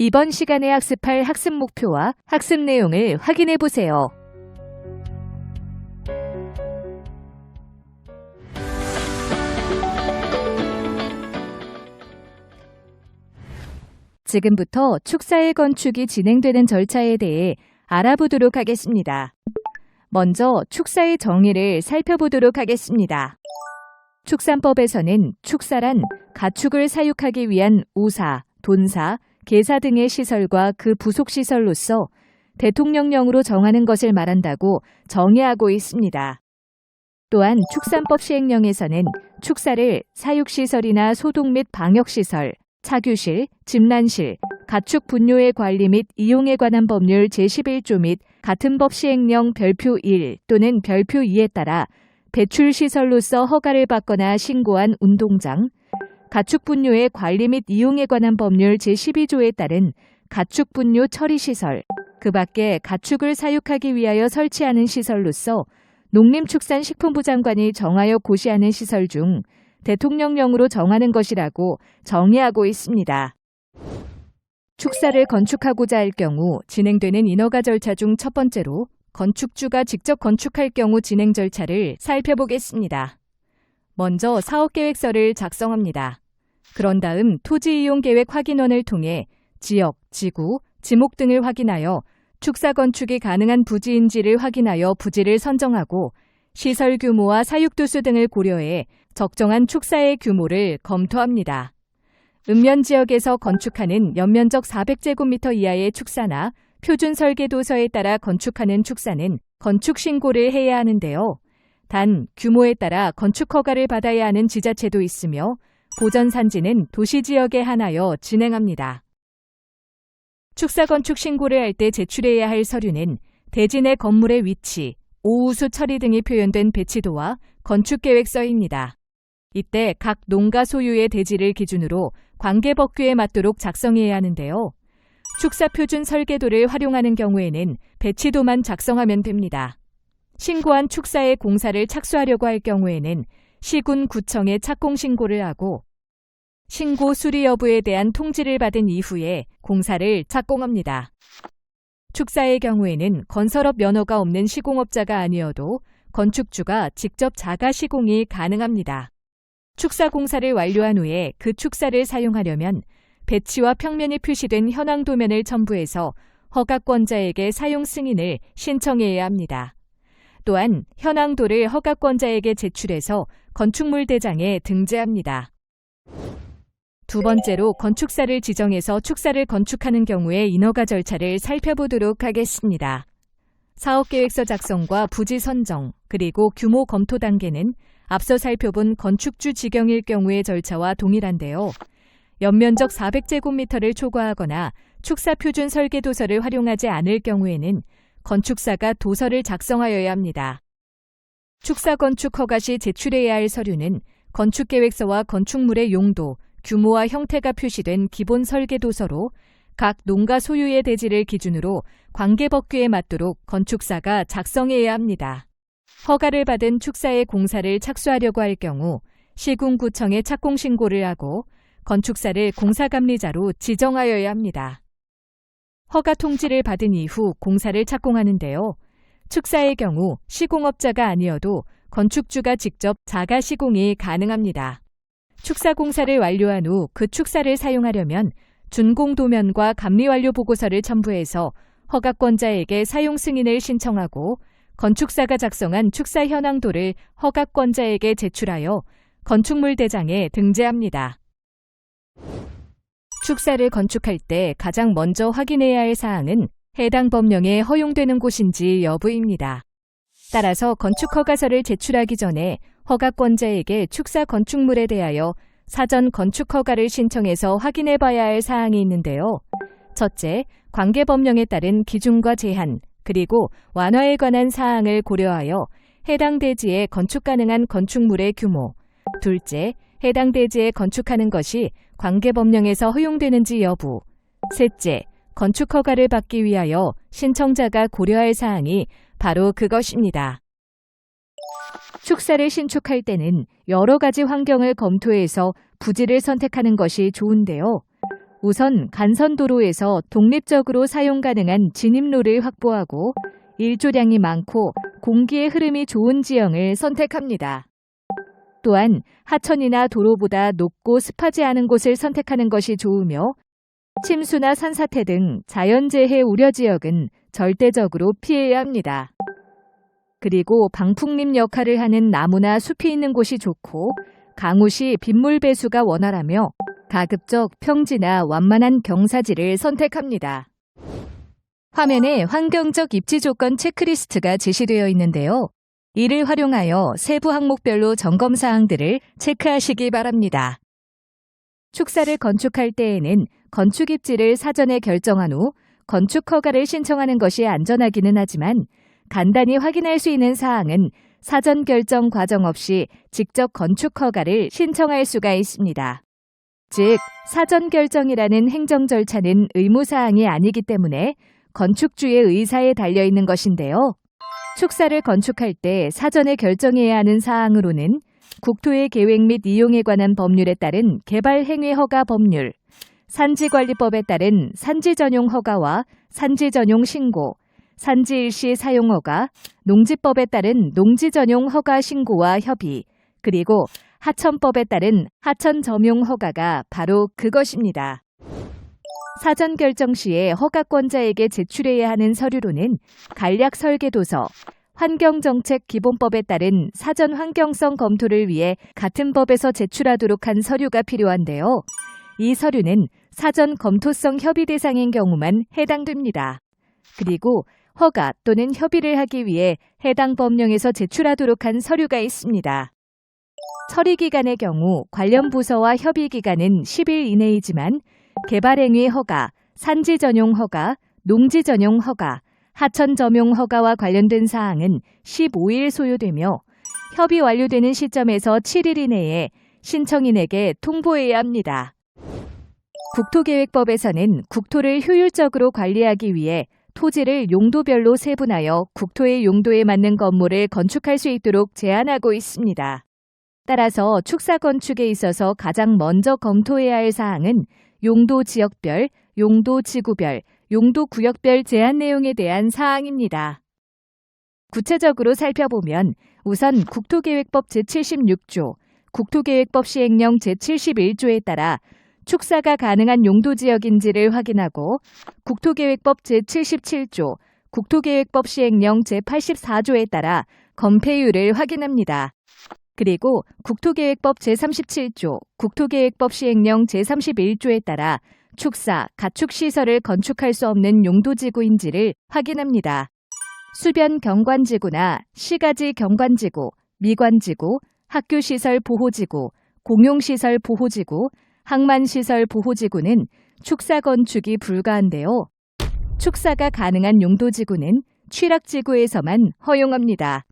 이번 시간에 학습할 학습 목표와 학습 내용을 확인해 보세요. 지금부터 축사의 건축이 진행되는 절차에 대해 알아보도록 하겠습니다. 먼저 축사의 정의를 살펴보도록 하겠습니다. 축산법에서는 축사란 가축을 사육하기 위한 우사, 돈사, 계사 등의 시설과 그 부속시설로서 대통령령으로 정하는 것을 말한다고 정의하고 있습니다. 또한 축산법 시행령에서는 축사를 사육시설이나 소독 및 방역시설, 차규실, 집란실, 가축 분뇨의 관리 및 이용에 관한 법률 제11조 및 같은 법 시행령 별표 1 또는 별표 2에 따라 배출시설로서 허가를 받거나 신고한 운동장, 가축 분뇨의 관리 및 이용에 관한 법률 제12조에 따른 가축 분뇨 처리시설, 그 밖에 가축을 사육하기 위하여 설치하는 시설로서 농림축산식품부 장관이 정하여 고시하는 시설 중 대통령령으로 정하는 것이라고 정의하고 있습니다. 축사를 건축하고자 할 경우 진행되는 인허가 절차 중 첫 번째로 건축주가 직접 건축할 경우 진행 절차를 살펴보겠습니다. 먼저 사업계획서를 작성합니다. 그런 다음 토지이용계획 확인원을 통해 지역, 지구, 지목 등을 확인하여 축사 건축이 가능한 부지인지를 확인하여 부지를 선정하고 시설 규모와 사육도수 등을 고려해 적정한 축사의 규모를 검토합니다. 읍면지역에서 건축하는 연면적 400제곱미터 이하의 축사나 표준 설계도서에 따라 건축하는 축사는 건축신고를 해야 하는데요. 단 규모에 따라 건축 허가를 받아야 하는 지자체도 있으며 보전산지는 도시지역에 한하여 진행합니다. 축사 건축 신고를 할 때 제출해야 할 서류는 대지 내 건물의 위치, 오우수 처리 등이 표현된 배치도와 건축계획서입니다. 이때 각 농가 소유의 대지를 기준으로 관계법규에 맞도록 작성해야 하는데요. 축사 표준 설계도를 활용하는 경우에는 배치도만 작성하면 됩니다. 신고한 축사의 공사를 착수하려고 할 경우에는 시군 구청에 착공 신고를 하고 신고 수리 여부에 대한 통지를 받은 이후에 공사를 착공합니다. 축사의 경우에는 건설업 면허가 없는 시공업자가 아니어도 건축주가 직접 자가 시공이 가능합니다. 축사 공사를 완료한 후에 그 축사를 사용하려면 배치와 평면이 표시된 현황 도면을 첨부해서 허가권자에게 사용 승인을 신청해야 합니다. 또한 현황도를 허가권자에게 제출해서 건축물 대장에 등재합니다. 두 번째로 건축사를 지정해서 축사를 건축하는 경우의 인허가 절차를 살펴보도록 하겠습니다. 사업계획서 작성과 부지 선정, 그리고 규모 검토 단계는 앞서 살펴본 건축주 지경일 경우의 절차와 동일한데요. 연면적 400제곱미터를 초과하거나 축사 표준 설계도서를 활용하지 않을 경우에는 건축사가 도서를 작성하여야 합니다. 축사 건축 허가 시 제출해야 할 서류는 건축계획서와 건축물의 용도, 규모와 형태가 표시된 기본 설계도서로 각 농가 소유의 대지를 기준으로 관계법규에 맞도록 건축사가 작성해야 합니다. 허가를 받은 축사의 공사를 착수하려고 할 경우 시군구청에 착공 신고를 하고 건축사를 공사감리자로 지정하여야 합니다. 허가 통지를 받은 이후 공사를 착공하는데요. 축사의 경우 시공업자가 아니어도 건축주가 직접 자가 시공이 가능합니다. 축사 공사를 완료한 후 그 축사를 사용하려면 준공도면과 감리완료 보고서를 첨부해서 허가권자에게 사용 승인을 신청하고 건축사가 작성한 축사 현황도를 허가권자에게 제출하여 건축물 대장에 등재합니다. 축사를 건축할 때 가장 먼저 확인해야 할 사항은 해당 법령에 허용되는 곳인지 여부입니다. 따라서 건축허가서를 제출하기 전에 허가권자에게 축사 건축물에 대하여 사전 건축허가를 신청해서 확인해 봐야 할 사항이 있는데요. 첫째, 관계법령에 따른 기준과 제한, 그리고 완화에 관한 사항을 고려하여 해당 대지에 건축 가능한 건축물의 규모, 둘째, 해당 대지에 건축하는 것이 관계법령에서 허용되는지 여부, 셋째, 건축허가를 받기 위하여 신청자가 고려할 사항이 바로 그것입니다. 축사를 신축할 때는 여러 가지 환경을 검토해서 부지를 선택하는 것이 좋은데요. 우선 간선도로에서 독립적으로 사용 가능한 진입로를 확보하고 일조량이 많고 공기의 흐름이 좋은 지형을 선택합니다. 또한 하천이나 도로보다 높고 습하지 않은 곳을 선택하는 것이 좋으며 침수나 산사태 등 자연재해 우려 지역은 절대적으로 피해야 합니다. 그리고 방풍림 역할을 하는 나무나 숲이 있는 곳이 좋고 강우 시 빗물 배수가 원활하며 가급적 평지나 완만한 경사지를 선택합니다. 화면에 환경적 입지 조건 체크리스트가 제시되어 있는데요. 이를 활용하여 세부 항목별로 점검 사항들을 체크하시기 바랍니다. 축사를 건축할 때에는 건축 입지를 사전에 결정한 후 건축 허가를 신청하는 것이 안전하기는 하지만 간단히 확인할 수 있는 사항은 사전 결정 과정 없이 직접 건축 허가를 신청할 수가 있습니다. 즉, 사전 결정이라는 행정 절차는 의무사항이 아니기 때문에 건축주의 의사에 달려있는 것인데요. 축사를 건축할 때 사전에 결정해야 하는 사항으로는 국토의 계획 및 이용에 관한 법률에 따른 개발행위 허가 법률, 산지관리법에 따른 산지 전용 허가와 산지 전용 신고, 산지 일시 사용 허가, 농지법에 따른 농지 전용 허가 신고와 협의, 그리고 하천법에 따른 하천 점용 허가가 바로 그것입니다. 사전 결정 시에 허가권자에게 제출해야 하는 서류로는 간략 설계도서, 환경정책기본법에 따른 사전 환경성 검토를 위해 같은 법에서 제출하도록 한 서류가 필요한데요. 이 서류는 사전 검토성 협의 대상인 경우만 해당됩니다. 그리고 허가 또는 협의를 하기 위해 해당 법령에서 제출하도록 한 서류가 있습니다. 처리기간의 경우 관련 부서와 협의기간은 10일 이내이지만 개발행위 허가, 산지 전용 허가, 농지 전용 허가, 하천 점용 허가와 관련된 사항은 15일 소요되며 협의 완료되는 시점에서 7일 이내에 신청인에게 통보해야 합니다. 국토계획법에서는 국토를 효율적으로 관리하기 위해 토지를 용도별로 세분하여 국토의 용도에 맞는 건물을 건축할 수 있도록 제한하고 있습니다. 따라서 축사 건축에 있어서 가장 먼저 검토해야 할 사항은 용도 지역별, 용도 지구별, 용도 구역별 제한 내용에 대한 사항입니다. 구체적으로 살펴보면 우선 국토계획법 제76조, 국토계획법 시행령 제71조에 따라 축사가 가능한 용도지역인지를 확인하고 국토계획법 제77조, 국토계획법 시행령 제84조에 따라 건폐율을 확인합니다. 그리고 국토계획법 제37조, 국토계획법 시행령 제31조에 따라 축사, 가축시설을 건축할 수 없는 용도지구인지를 확인합니다. 수변 경관지구나 시가지 경관지구, 미관지구, 학교시설 보호지구, 공용시설 보호지구, 항만시설 보호지구는 축사 건축이 불가한데요. 축사가 가능한 용도지구는 취락지구에서만 허용합니다.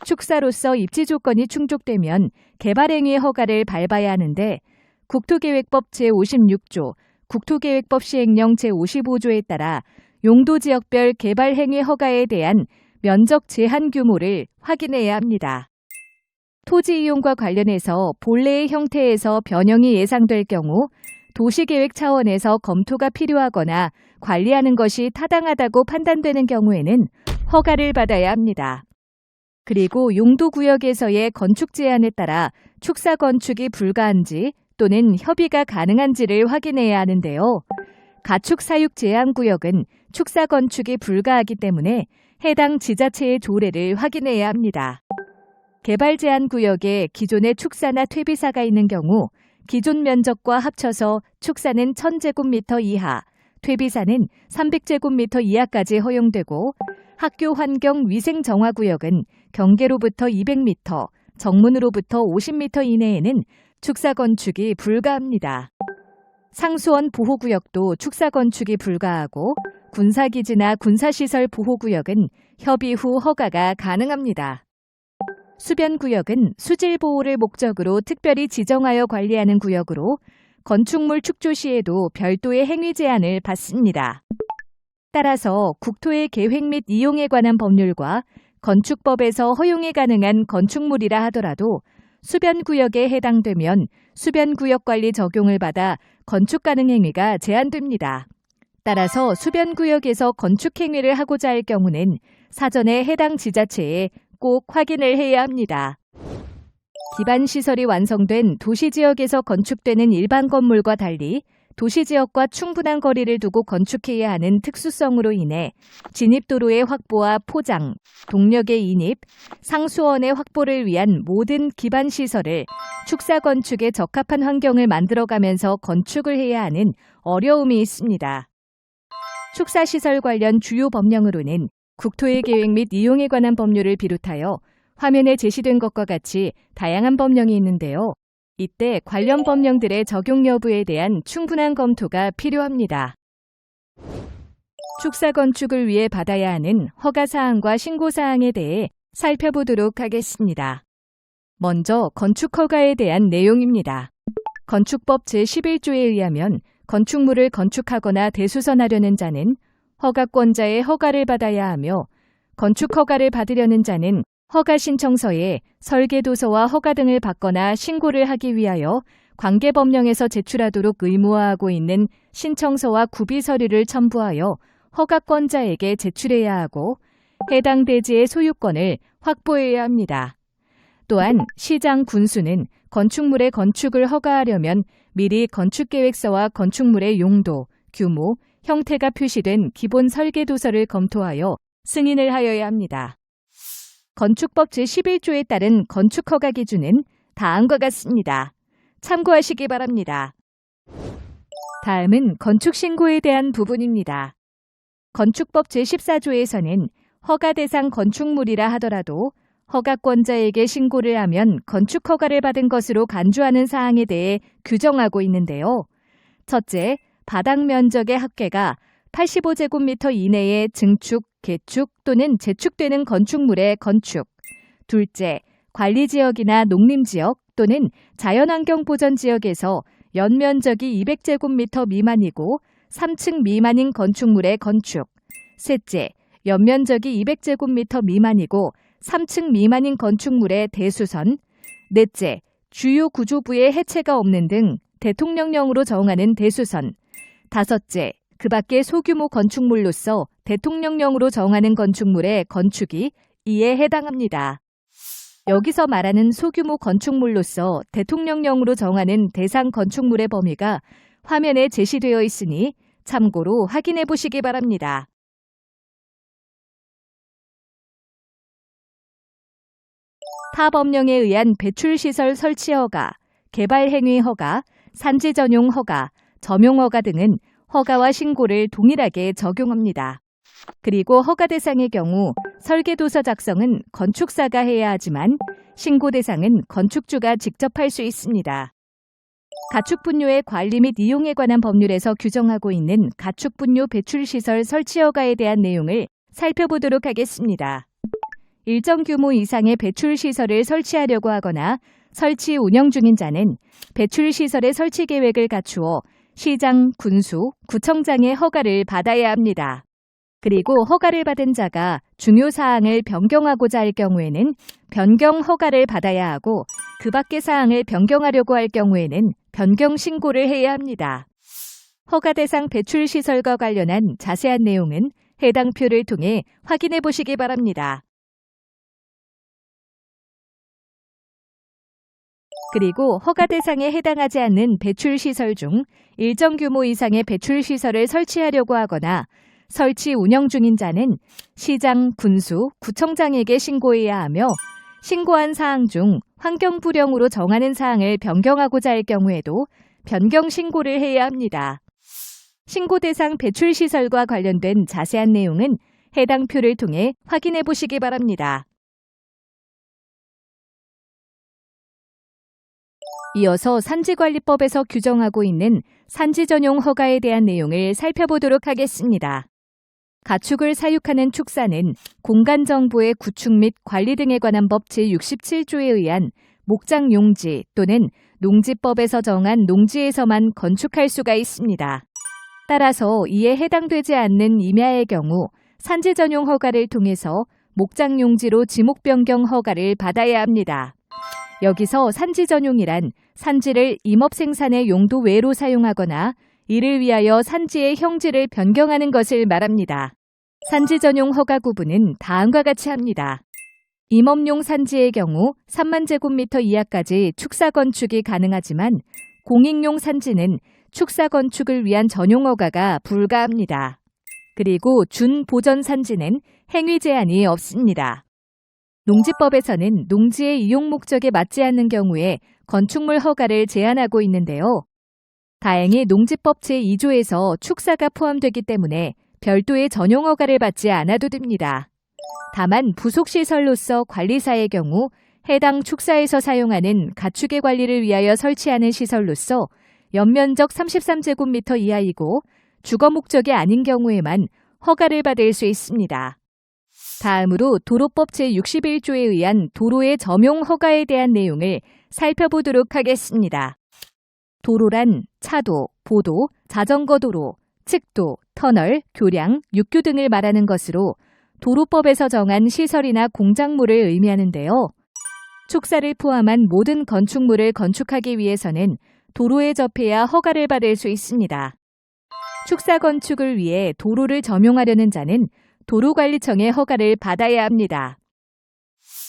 축사로서 입지 조건이 충족되면 개발행위 허가를 밟아야 하는데 국토계획법 제56조, 국토계획법 시행령 제55조에 따라 용도지역별 개발행위 허가에 대한 면적 제한 규모를 확인해야 합니다. 토지 이용과 관련해서 본래의 형태에서 변형이 예상될 경우 도시계획 차원에서 검토가 필요하거나 관리하는 것이 타당하다고 판단되는 경우에는 허가를 받아야 합니다. 그리고 용도구역에서의 건축 제한에 따라 축사 건축이 불가한지 또는 협의가 가능한지를 확인해야 하는데요. 가축 사육 제한 구역은 축사 건축이 불가하기 때문에 해당 지자체의 조례를 확인해야 합니다. 개발 제한 구역에 기존의 축사나 퇴비사가 있는 경우 기존 면적과 합쳐서 축사는 1000제곱미터 이하, 퇴비사는 300제곱미터 이하까지 허용되고 학교 환경 위생 정화 구역은 경계로부터 200m, 정문으로부터 50m 이내에는 축사 건축이 불가합니다. 상수원 보호구역도 축사 건축이 불가하고 군사기지나 군사시설 보호구역은 협의 후 허가가 가능합니다. 수변구역은 수질 보호를 목적으로 특별히 지정하여 관리하는 구역으로 건축물 축조 시에도 별도의 행위 제한을 받습니다. 따라서 국토의 계획 및 이용에 관한 법률과 건축법에서 허용이 가능한 건축물이라 하더라도 수변구역에 해당되면 수변구역관리 적용을 받아 건축 가능 행위가 제한됩니다. 따라서 수변구역에서 건축 행위를 하고자 할 경우는 사전에 해당 지자체에 꼭 확인을 해야 합니다. 기반시설이 완성된 도시지역에서 건축되는 일반 건물과 달리 도시지역과 충분한 거리를 두고 건축해야 하는 특수성으로 인해 진입도로의 확보와 포장, 동력의 인입, 상수원의 확보를 위한 모든 기반시설을 축사건축에 적합한 환경을 만들어가면서 건축을 해야 하는 어려움이 있습니다. 축사시설 관련 주요 법령으로는 국토의 계획 및 이용에 관한 법률을 비롯하여 화면에 제시된 것과 같이 다양한 법령이 있는데요. 이때 관련 법령들의 적용 여부에 대한 충분한 검토가 필요합니다. 축사 건축을 위해 받아야 하는 허가사항과 신고사항에 대해 살펴보도록 하겠습니다. 먼저 건축 허가에 대한 내용입니다. 건축법 제11조에 의하면 건축물을 건축하거나 대수선하려는 자는 허가권자의 허가를 받아야 하며 건축 허가를 받으려는 자는 허가 신청서에 설계도서와 허가 등을 받거나 신고를 하기 위하여 관계법령에서 제출하도록 의무화하고 있는 신청서와 구비 서류를 첨부하여 허가권자에게 제출해야 하고 해당 대지의 소유권을 확보해야 합니다. 또한 시장 군수는 건축물의 건축을 허가하려면 미리 건축계획서와 건축물의 용도, 규모, 형태가 표시된 기본 설계도서를 검토하여 승인을 하여야 합니다. 건축법 제11조에 따른 건축허가 기준은 다음과 같습니다. 참고하시기 바랍니다. 다음은 건축신고에 대한 부분입니다. 건축법 제14조에서는 허가 대상 건축물이라 하더라도 허가권자에게 신고를 하면 건축허가를 받은 것으로 간주하는 사항에 대해 규정하고 있는데요. 첫째, 바닥 면적의 합계가 85제곱미터 이내의 증축, 개축 또는 재축되는 건축물의 건축. 둘째, 관리지역이나 농림지역 또는 자연환경보전지역에서 연면적이 200제곱미터 미만이고 3층 미만인 건축물의 건축. 셋째, 연면적이 200제곱미터 미만이고 3층 미만인 건축물의 대수선. 넷째, 주요 구조부의 해체가 없는 등 대통령령으로 정하는 대수선. 다섯째, 그 밖의 소규모 건축물로서 대통령령으로 정하는 건축물의 건축이 이에 해당합니다. 여기서 말하는 소규모 건축물로서 대통령령으로 정하는 대상 건축물의 범위가 화면에 제시되어 있으니 참고로 확인해 보시기 바랍니다. 타 법령에 의한 배출시설 설치 허가, 개발행위 허가, 산지 전용 허가, 점용 허가 등은 허가와 신고를 동일하게 적용합니다. 그리고 허가 대상의 경우 설계도서 작성은 건축사가 해야 하지만 신고 대상은 건축주가 직접 할 수 있습니다. 가축분뇨의 관리 및 이용에 관한 법률에서 규정하고 있는 가축분뇨 배출시설 설치 허가에 대한 내용을 살펴보도록 하겠습니다. 일정 규모 이상의 배출시설을 설치하려고 하거나 설치 운영 중인 자는 배출시설의 설치 계획을 갖추어 시장, 군수, 구청장의 허가를 받아야 합니다. 그리고 허가를 받은 자가 중요 사항을 변경하고자 할 경우에는 변경 허가를 받아야 하고 그 밖의 사항을 변경하려고 할 경우에는 변경 신고를 해야 합니다. 허가 대상 배출시설과 관련한 자세한 내용은 해당 표를 통해 확인해 보시기 바랍니다. 그리고 허가 대상에 해당하지 않는 배출시설 중 일정 규모 이상의 배출시설을 설치하려고 하거나 설치 운영 중인 자는 시장, 군수, 구청장에게 신고해야 하며 신고한 사항 중 환경불령으로 정하는 사항을 변경하고자 할 경우에도 변경 신고를 해야 합니다. 신고 대상 배출시설과 관련된 자세한 내용은 해당 표를 통해 확인해 보시기 바랍니다. 이어서 산지관리법에서 규정하고 있는 산지 전용 허가에 대한 내용을 살펴보도록 하겠습니다. 가축을 사육하는 축사는 공간정보의 구축 및 관리 등에 관한 법 제67조에 의한 목장 용지 또는 농지법에서 정한 농지에서만 건축할 수가 있습니다. 따라서 이에 해당되지 않는 임야의 경우 산지 전용 허가를 통해서 목장 용지로 지목 변경 허가를 받아야 합니다. 여기서 산지 전용이란 산지를 임업 생산의 용도 외로 사용하거나 이를 위하여 산지의 형질을 변경하는 것을 말합니다. 산지 전용 허가 구분은 다음과 같이 합니다. 임업용 산지의 경우 3만 제곱미터 이하까지 축사 건축이 가능하지만 공익용 산지는 축사 건축을 위한 전용 허가가 불가합니다. 그리고 준보전 산지는 행위 제한이 없습니다. 농지법에서는 농지의 이용 목적에 맞지 않는 경우에 건축물 허가를 제한하고 있는데요. 다행히 농지법 제2조에서 축사가 포함되기 때문에 별도의 전용 허가를 받지 않아도 됩니다. 다만 부속시설로서 관리사의 경우 해당 축사에서 사용하는 가축의 관리를 위하여 설치하는 시설로서 연면적 33제곱미터 이하이고 주거 목적이 아닌 경우에만 허가를 받을 수 있습니다. 다음으로 도로법 제61조에 의한 도로의 점용 허가에 대한 내용을 살펴보도록 하겠습니다. 도로란 차도, 보도, 자전거 도로, 측도, 터널, 교량, 육교 등을 말하는 것으로 도로법에서 정한 시설이나 공작물을 의미하는데요. 축사를 포함한 모든 건축물을 건축하기 위해서는 도로에 접해야 허가를 받을 수 있습니다. 축사 건축을 위해 도로를 점용하려는 자는 도로관리청의 허가를 받아야 합니다.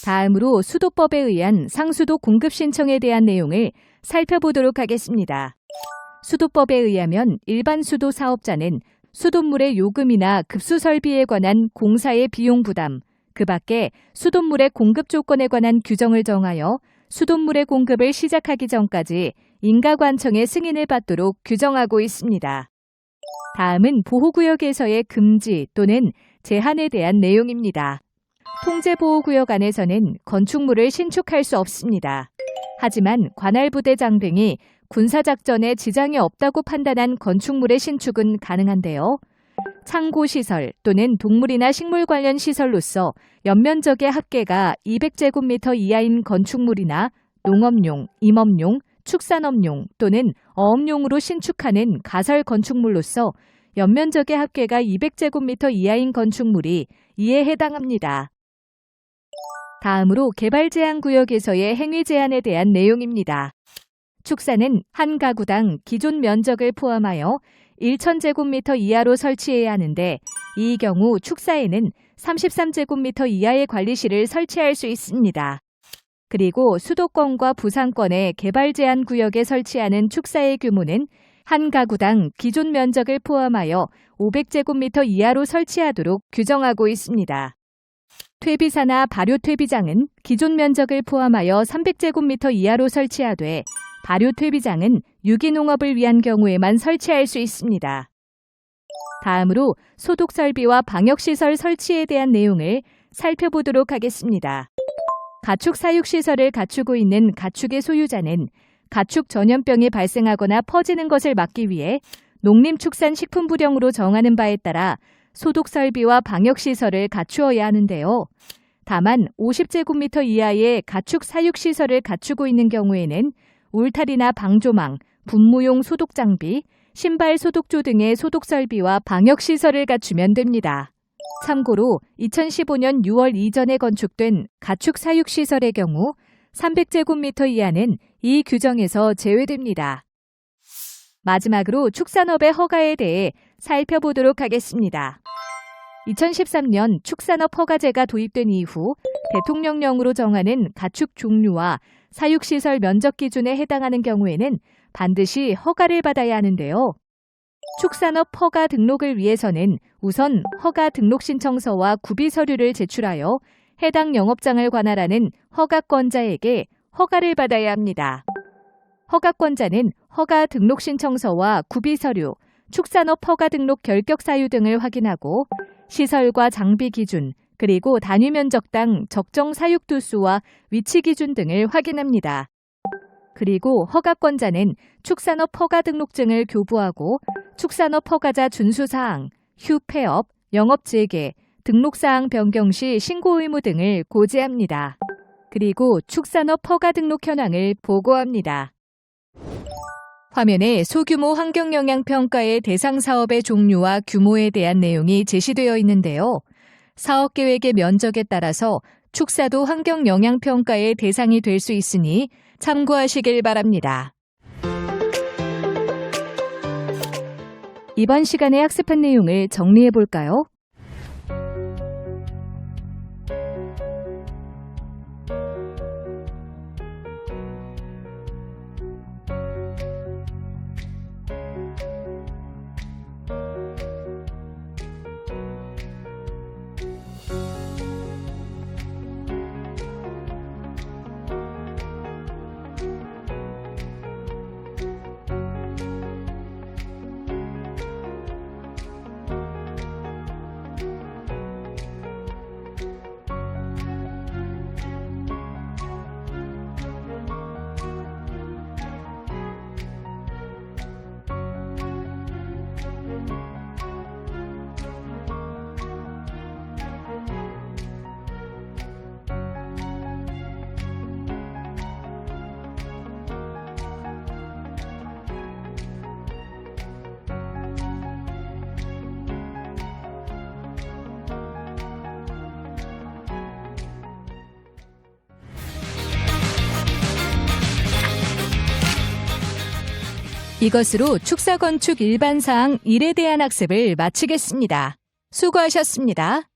다음으로 수도법에 의한 상수도 공급 신청에 대한 내용을 살펴보도록 하겠습니다. 수도법에 의하면 일반 수도 사업자는 수돗물의 요금이나 급수 설비에 관한 공사의 비용 부담, 그 밖에 수돗물의 공급 조건에 관한 규정을 정하여 수돗물의 공급을 시작하기 전까지 인가관청의 승인을 받도록 규정하고 있습니다. 다음은 보호구역에서의 금지 또는 제한에 대한 내용입니다. 통제보호구역 안에서는 건축물을 신축할 수 없습니다. 하지만 관할부대장 등이 군사작전에 지장이 없다고 판단한 건축물의 신축은 가능한데요. 창고시설 또는 동물이나 식물 관련 시설로서 연면적의 합계가 200제곱미터 이하인 건축물이나 농업용, 임업용, 축산업용 또는 어업용으로 신축하는 가설 건축물로서 연면적의 합계가 200제곱미터 이하인 건축물이 이에 해당합니다. 다음으로 개발제한구역에서의 행위 제한에 대한 내용입니다. 축사는 한 가구당 기존 면적을 포함하여 1,000제곱미터 이하로 설치해야 하는데 이 경우 축사에는 33제곱미터 이하의 관리실을 설치할 수 있습니다. 그리고 수도권과 부산권의 개발제한구역에 설치하는 축사의 규모는 한 가구당 기존 면적을 포함하여 500제곱미터 이하로 설치하도록 규정하고 있습니다. 퇴비사나 발효퇴비장은 기존 면적을 포함하여 300제곱미터 이하로 설치하되 발효퇴비장은 유기농업을 위한 경우에만 설치할 수 있습니다. 다음으로 소독설비와 방역시설 설치에 대한 내용을 살펴보도록 하겠습니다. 가축 사육시설을 갖추고 있는 가축의 소유자는 가축 전염병이 발생하거나 퍼지는 것을 막기 위해 농림축산식품부령으로 정하는 바에 따라 소독설비와 방역시설을 갖추어야 하는데요. 다만 50제곱미터 이하의 가축 사육시설을 갖추고 있는 경우에는 울타리나 방조망, 분무용 소독장비, 신발 소독조 등의 소독설비와 방역시설을 갖추면 됩니다. 참고로 2015년 6월 이전에 건축된 가축 사육시설의 경우 300제곱미터 이하는 이 규정에서 제외됩니다. 마지막으로 축산업의 허가에 대해 살펴보도록 하겠습니다. 2013년 축산업 허가제가 도입된 이후 대통령령으로 정하는 가축 종류와 사육시설 면적 기준에 해당하는 경우에는 반드시 허가를 받아야 하는데요. 축산업 허가 등록을 위해서는 우선 허가 등록 신청서와 구비 서류를 제출하여 해당 영업장을 관할하는 허가권자에게 허가를 받아야 합니다. 허가권자는 허가 등록 신청서와 구비 서류, 축산업 허가 등록 결격 사유 등을 확인하고 시설과 장비 기준, 그리고 단위 면적당 적정 사육 두수와 위치 기준 등을 확인합니다. 그리고 허가권자는 축산업 허가 등록증을 교부하고 축산업 허가자 준수사항, 휴폐업, 영업재개, 등록사항 변경 시 신고 의무 등을 고지합니다. 그리고 축산업 허가 등록 현황을 보고합니다. 화면에 소규모 환경영향평가의 대상 사업의 종류와 규모에 대한 내용이 제시되어 있는데요. 사업계획의 면적에 따라서 축사도 환경영향평가의 대상이 될 수 있으니 참고하시길 바랍니다. 이번 시간에 학습한 내용을 정리해 볼까요? 이것으로 축사건축 일반사항 1에 대한 학습을 마치겠습니다. 수고하셨습니다.